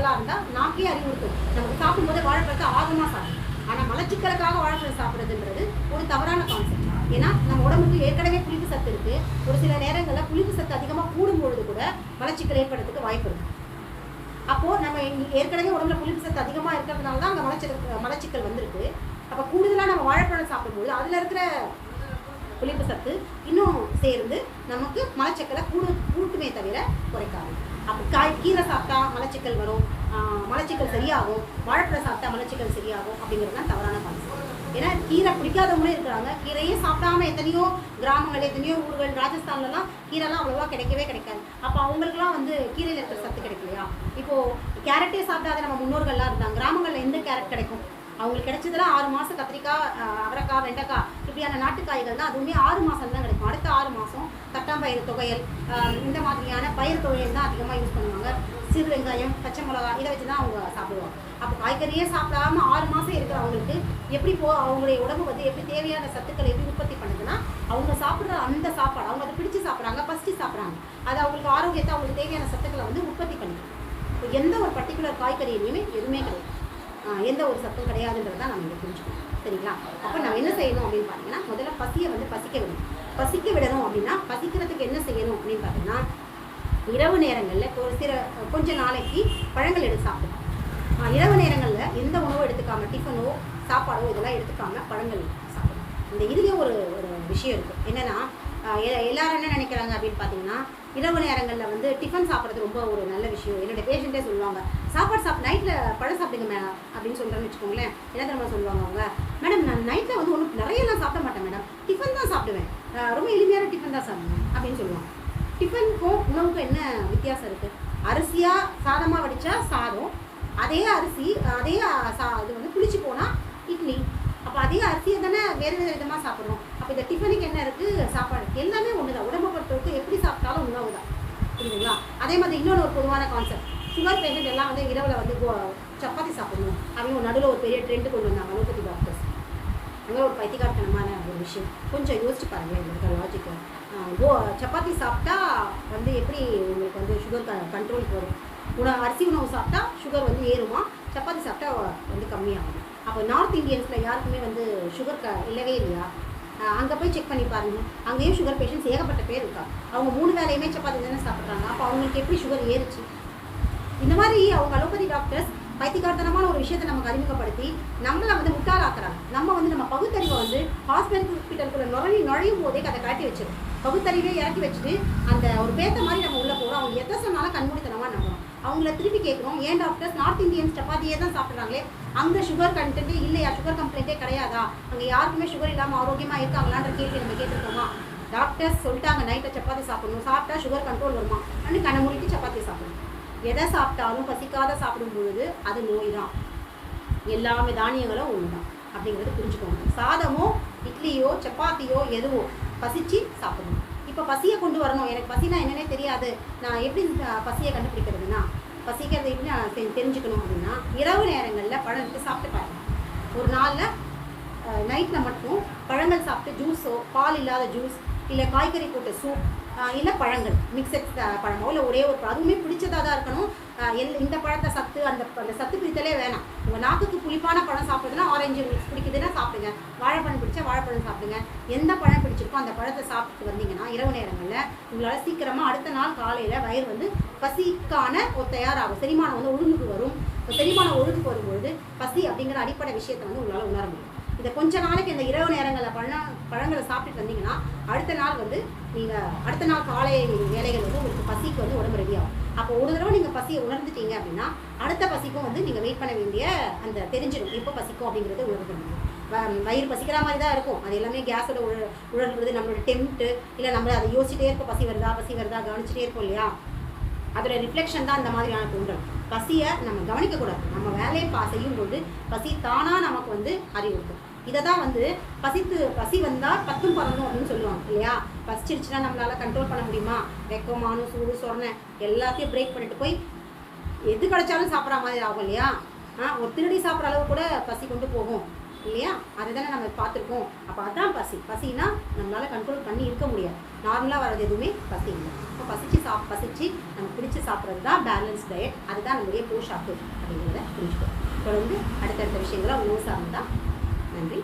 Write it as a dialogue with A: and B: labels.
A: மலச்சிக்கலாக இருந்தால் நாக்கே அறிவுறுத்தும், நமக்கு சாப்பிடும்போது வாழைப்பழத்தை ஆர்வமாக சாப்பிடும். ஆனால் மலச்சிக்கலுக்காக வாழைப்பழம் சாப்பிட்றதுன்றது ஒரு தவறான கான்செப்ட். ஏன்னா நம்ம உடம்புக்கு ஏற்கனவே புளிப்பு சத்து இருக்குது. ஒரு சில நேரங்களில் புளிப்பு சத்து அதிகமாக கூடும்பொழுது கூட மலச்சிக்கல் ஏற்படுறதுக்கு வாய்ப்பு இருக்குது. அப்போது நம்ம ஏற்கனவே உடம்புல புளிப்பு சத்து அதிகமாக இருக்கிறதுனால தான் அங்கே மலச்சிக்கல் வந்திருக்கு. அப்போ கூடுதலாக நம்ம வாழைப்பழம் சாப்பிடும்போது அதில் இருக்கிற புளிப்பு சத்து இன்னும் சேர்ந்து நமக்கு மலச்சிக்கலை கூட்டுமே தவிர குறைக்காது. அப்போ கீரை சாப்பிட்டா மலச்சிக்கல் வரும், மலச்சிக்கல் சரியாகும், வாழைப்பழம் சாப்பிட்டா மலச்சிக்கல் சரியாகும் அப்படிங்கிறது தான் தவறான கான்செப்ட். ஏன்னா கீரை பிடிக்காதவங்களே இருக்கிறாங்க. கீரையே சாப்பிடாம எத்தனையோ கிராமங்கள், எத்தனையோ ஊர்கள், ராஜஸ்தான்லலாம் கீரைலாம் அவ்வளோவா கிடைக்கவே கிடைக்காது. அப்போ அவங்களுக்குலாம் கீரையில் இருக்கிற சத்து கிடைக்கலையா? இப்போது கேரட்டே சாப்பிடாத நம்ம முன்னோர்கள்லாம் இருந்தாங்க. கிராமங்களில் எந்த கேரட் கிடைக்கும்? அவங்களுக்கு கிடைச்சதெல்லாம் 6 மாதம் கத்திரிக்காய், அவரைக்காய், வெண்டைக்காய் இப்படியான நாட்டுக்காய்கள் தான். அதுவுமே 6 மாதம் தான் கிடைக்கும். அடுத்த 6 மாதம் தட்டாம்பயிறு தொகையல், இந்த மாதிரியான பயிர் தொகையல் தான் அதிகமாக யூஸ் பண்ணுவாங்க. சிறு வெங்காயம், பச்சை மிளகா இதை வச்சு தான் அவங்க சாப்பிடுவாங்க. அப்போ காய்கறியே சாப்பிடாம 6 மாதம் இருக்கிற அவங்களுக்கு எப்படி அவங்களுடைய உடம்பு எப்படி தேவையான சத்துக்களை எப்படி உற்பத்தி பண்ணுதுன்னா, அவங்க சாப்பிட்ற அந்த சாப்பாடு அவங்க அதை பிடிச்சி சாப்பிட்றாங்க, பசிச்சு சாப்பிட்றாங்க. அது அவங்களுக்கு ஆரோக்கியத்தை, அவங்களுக்கு தேவையான சத்துக்களை உற்பத்தி பண்ணிடும். இப்போ எந்த ஒரு பர்டிகுலர் காய்கறியிலையுமே எதுவுமே கிடையாது, எந்த ஒரு சத்தும் கிடையாதுன்றது தான் நம்ம இங்கே புரிஞ்சுக்கணும். சரிங்களா? அப்போ நம்ம என்ன செய்யணும் அப்படின்னு பார்த்தீங்கன்னா, முதல்ல பசியை பசிக்க விடணும். பசிக்க விடணும் அப்படின்னா பசிக்கிறதுக்கு என்ன செய்யணும் அப்படின்னு பார்த்தீங்கன்னா, இரவு நேரங்களில் கொஞ்ச நாளைக்கு பழங்கள் எடுத்து சாப்பிடணும். இரவு நேரங்களில் எந்த உணவும் எடுத்துக்காமல், டிஃபனோ சாப்பாடோ இதெல்லாம் எடுத்துக்காமல் பழங்கள் சாப்பிடணும். இந்த இதுலேயே ஒரு விஷயம் இருக்குது. என்னென்னா, எல்லாரும் என்ன நினைக்கிறாங்க அப்படின்னு பார்த்தீங்கன்னா, இரவு நேரங்களில் டிஃபன் சாப்பிட்றது ரொம்ப ஒரு நல்ல விஷயம். என்னுடைய பேஷண்ட்டே சொல்லுவாங்க, சாப்பாடு நைட்டில் பழம் சாப்பிடுங்க மேடம் அப்படின்னு சொல்கிறேன்னு வச்சுக்கோங்களேன். என்ன தெரியுமா சொல்லுவாங்க அவங்க, மேடம் நான் நைட்டில் ஒன்றும் நிறையலாம் சாப்பிட மாட்டேன் மேடம், டிஃபன் தான் சாப்பிடுவேன், ரொம்ப எளிமையான டிஃபன் தான் சாப்பிடுவேன் அப்படின்னு சொல்லுவாங்க. டிஃபனுக்கும் உணவுக்கும் என்ன வித்தியாசம் இருக்குது? அரிசியாக சாதமாக வடித்தா சாதம், அதே அரிசி அதே இது புளிச்சு போனால் இட்லி. அப்போ அதே அரிசியை தானே வேறு விதமாக சாப்பிட்றோம். அப்போ இந்த டிஃபனுக்கு என்ன இருக்குது? சாப்பாடு எல்லாமே ஒன்று தான். உடம்பை பொறுத்தவரைக்கும் எப்படி சாப்பிட்டாலும் உணவு தான். புரியுதுங்களா? அதே மாதிரி இன்னொன்று ஒரு பொதுவான கான்செப்ட், சுகர் பேஷண்ட் எல்லாம் இரவில் சப்பாத்தி சாப்பிடணும் அவங்க நடுவில் ஒரு பெரிய ட்ரெண்ட் கொண்டு வந்தாங்க அலோபதி டாக்டர்ஸ். அங்கே ஒரு பைத்தியக்காரத்தனமான ஒரு விஷயம். கொஞ்சம் யோசிச்சு பாருங்கள் உங்களுக்கு லாஜிக்கு. சப்பாத்தி சாப்பிட்டா எப்படி உங்களுக்கு சுகர் கண்ட்ரோலுக்கு வரும்? அரிசி உணவு சாப்பிட்டா சுகர் ஏறுமா, சப்பாத்தி சாப்பிட்டா கம்மியாகும். அப்போ நார்த் இந்தியன்ஸில் யாருக்குமே சுகர் இல்லவே இல்லையா? அங்கே போய் செக் பண்ணி பாருங்கள், அங்கேயும் சுகர் பேஷண்ட்ஸ் ஏகப்பட்ட பேர் இருக்கா. அவங்க 3 வேளையுமே சப்பாத்தி தானே சாப்பிட்றாங்க. அப்போ அவங்களுக்கு எப்படி சுகர் ஏறுச்சு? இந்த மாதிரி அவங்க அலோபதி டாக்டர்ஸ் பைத்தியக்காரத்தனமான ஒரு விஷயத்தை நமக்கு அறிமுகப்படுத்தி நம்மளை முட்டாளாக்குறாங்க. நம்ம பகுத்தறிவை ஹாஸ்பிட்டலுக்குள்ள நுழையும் போதே அதை காட்டி வச்சிடும். பகுத்தறிவே இறக்கி வச்சுட்டு அந்த ஒரு பேத்த மாதிரி நம்ம உள்ளே போகிறோம். அவங்க எதை சொன்னாலும் கண்மூடித்தனமாக நம்பணும். அவங்கள திருப்பி கேட்குறோம், ஏன் டாக்டர்ஸ் நார்த் இந்தியன்ஸ் சப்பாத்தியே தான் சாப்பிட்றாங்களே, அங்கே சுகர் கண்டென்ட்டே இல்லையா, சுகர் கம்ப்ளைண்ட்டே கிடையாதா, அங்கே யாருக்குமே சுகர் இல்லாமல் ஆரோக்கியமாக இருக்காங்களான்ற கேள்வி நம்ம கேட்டிருக்கோமா? டாக்டர்ஸ் சொல்லிட்டாங்க நைட்டை சப்பாத்தி சாப்பிடணும், சாப்பிட்டா சுகர் கண்ட்ரோல் வருமா அப்படின்னு கண்ணை மூடிட்டு சப்பாத்தி சாப்பிடணும். எதை சாப்பிட்டாலும் பசிக்காத சாப்பிடும் பொழுது அது நோய் தான். எல்லாமே தானியங்களும் ஒன்று தான் அப்படிங்கிறது புரிஞ்சுக்கோங்க. சாதமோ இட்லியோ சப்பாத்தியோ எதுவோ பசிச்சு சாப்பிடணும். இப்போ பசியை கொண்டு வரணும், எனக்கு பசினா என்னன்னே தெரியாது, நான் எப்படி பசியை கண்டுபிடிக்கிறதுனா, பசிக்கிறது எப்படி நான் தெரிஞ்சுக்கணும் அப்படின்னா, இரவு நேரங்களில் பழம் எடுத்து சாப்பிட்டு பாருங்கள். ஒரு நாளில் நைட்டில் மட்டும் பழங்கள் சாப்பிட்டு ஜூஸோ, பால் இல்லாத ஜூஸ், இல்லை காய்கறி போட்ட சூப், இல்லை பழங்கள் மிக்சட் பழமோ, இல்லை ஒரே ஒரு அதுவுமே பிடிச்சதாக தான் இருக்கணும். இந்த பழத்தை சத்து அந்த சத்து பிடித்தலே வேணாம். உங்கள் நாக்குக்கு புளிப்பான பழம் சாப்பிடுதுன்னா ஆரஞ்சு மிக்ஸ் பிடிக்குதுன்னா சாப்பிடுங்க, வாழைப்பழம் பிடிச்சா வாழைப்பழம் சாப்பிடுங்க. எந்த பழம் பிடிச்சிருக்கோ அந்த பழத்தை சாப்பிட்டு வந்தீங்கன்னா இரவு நேரங்களில் உங்களால் சீக்கிரமாக அடுத்த நாள் காலையில் வயிறு பசிக்கான ஒரு தயாராகும். செரிமானம் ஒழுங்குக்கு வரும். செரிமானம் ஒழுங்குக்கு வரும்பொழுது பசி அப்படிங்கிற அடிப்படை விஷயத்தை உங்களால் உணர முடியும். இதை கொஞ்ச நாளைக்கு இந்த இரவு நேரங்களில் பழங்களை சாப்பிட்டுட்டு வந்தீங்கன்னா அடுத்த நாள் நீங்கள் அடுத்த நாள் காலை வேலைகள் உங்களுக்கு பசிக்கு உடம்பு ரெடியாகும். அப்போ ஒரு தடவை நீங்கள் பசியை உணர்ந்துட்டீங்க அப்படின்னா அடுத்த பசிக்கும் நீங்கள் வெயிட் பண்ண வேண்டிய அந்த தெரிஞ்சிடும் எப்போ பசிக்கும் அப்படிங்கிறது உணர்ந்து வயிறு பசிக்கிற மாதிரி தான் இருக்கும். அது எல்லாமே கேஸோட உணர்றது நம்மளோட டெம்ப்ட்டு, இல்லை நம்ம அதை யோசிச்சிட்டே இருப்போம், பசி வருதா கவனிச்சிட்டே இருப்போம் இல்லையா? அதோட ரிஃப்ளெக்ஷன் தான் இந்த மாதிரியான தூண்டல். பசியை நம்ம கவனிக்கக்கூடாது. நம்ம வேலையை செய்யும்போது பசி தானாக நமக்கு அறிவுறுத்தும். இதை தான் பசி வந்தால் 10 பறந்தும் அப்படின்னு சொல்லுவாங்க இல்லையா? பசிச்சிருச்சுன்னா நம்மளால் கண்ட்ரோல் பண்ண முடியுமா? வெக்கமானும் சூடு சொரணை எல்லாத்தையும் பிரேக் பண்ணிட்டு போய் எது கிடைச்சாலும் சாப்பிட்ற மாதிரி ஆகும் இல்லையா? ஒரு திருடி சாப்பிட்ற அளவு கூட பசி கொண்டு போகும். இல்லையா? அதை தானே நம்ம பார்த்துருக்கோம். அப்போ அதான் பசினா நம்மளால் கண்ட்ரோல் பண்ணி இருக்க முடியாது. நார்மலாக வர்றது எதுவுமே பசி இல்லை. இப்போ பசிச்சு நம்ம பிடிச்சி சாப்பிட்றது தான் பேலன்ஸ் டயட். அதுதான் நம்முடைய போஷாக்கு அப்படிங்கிறத புரிஞ்சுக்கணும். தொடர்ந்து அடுத்தடுத்த விஷயங்களை உணவு சார்ந்து தான். நன்றி.